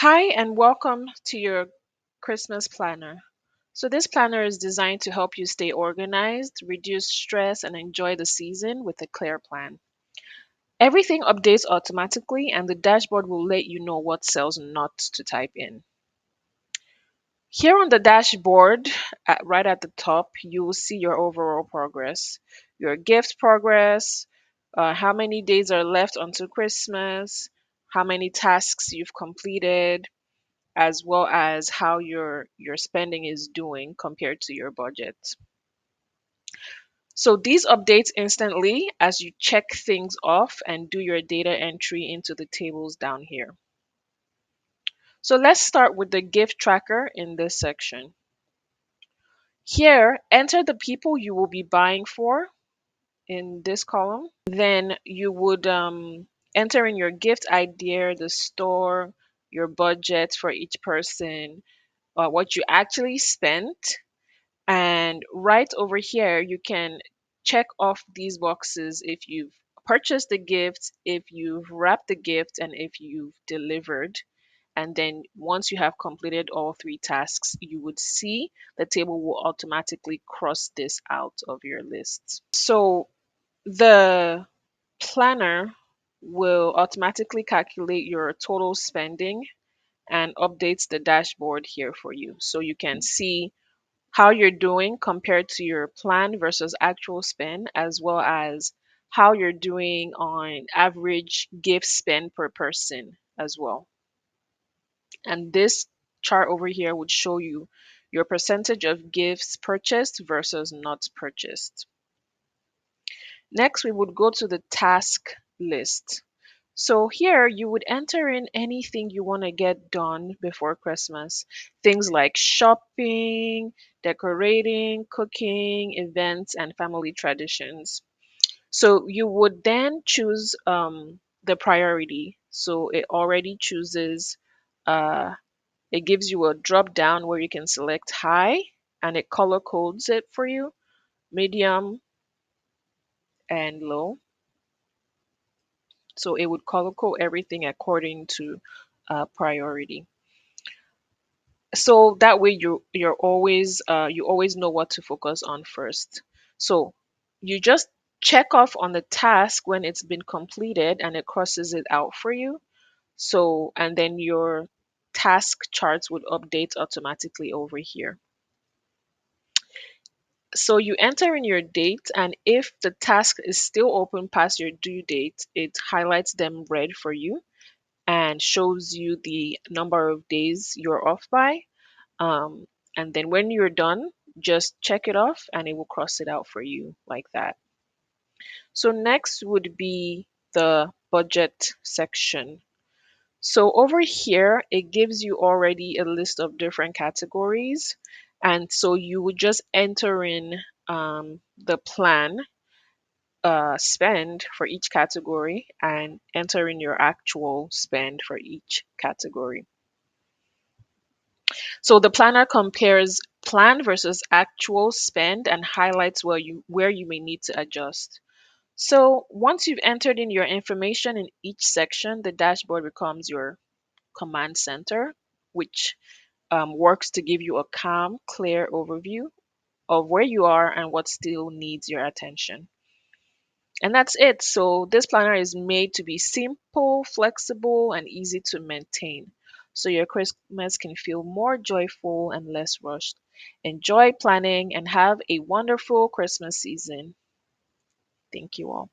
Hi, and welcome to your Christmas planner. So, this planner is designed to help you stay organized, reduce stress, and enjoy the season with a clear plan. Everything updates automatically, and the dashboard will let you know what cells not to type in. Here on the dashboard, right at the top, you will see your overall progress, your gift progress, how many days are left until Christmas, how many tasks you've completed, as well as how your spending is doing compared to your budget. So these updates instantly as you check things off and do your data entry into the tables down here. So let's start with the gift tracker in this section. Here, enter the people you will be buying for in this column. Then you would enter in your gift idea, the store, your budget for each person, what you actually spent. And right over here, you can check off these boxes if you've purchased the gift, if you've wrapped the gift, and if you've delivered. And then once you have completed all three tasks, you would see the table will automatically cross this out of your list. So the planner will automatically calculate your total spending and updates the dashboard here for you. So you can see how you're doing compared to your plan versus actual spend, as well as how you're doing on average gift spend per person as well. And this chart over here would show you your percentage of gifts purchased versus not purchased. Next, we would go to the task list. So here you would enter in anything you want to get done before Christmas. Things like shopping, decorating, cooking, events, and family traditions. So you would then choose the priority. So it already chooses, it gives you a drop down where you can select high and it color codes it for you, medium, and low. So it would color code everything according to priority. So that way you always know what to focus on first. So you just check off on the task when it's been completed and it crosses it out for you. So and then your task charts would update automatically over here. So you enter in your date, and if the task is still open past your due date, it highlights them red for you and shows you the number of days you're off by. Um, and then when you're done, just check it off and it will cross it out for you like that. So next would be the budget section. So over here, it gives you already a list of different categories. And so you would just enter in the plan spend for each category and enter in your actual spend for each category. So the planner compares plan versus actual spend and highlights where you may need to adjust. So once you've entered in your information in each section, the dashboard becomes your command center, which works to give you a calm, clear overview of where you are and what still needs your attention. And that's it. So this planner is made to be simple, flexible, and easy to maintain. So your Christmas can feel more joyful and less rushed. Enjoy planning and have a wonderful Christmas season. Thank you all.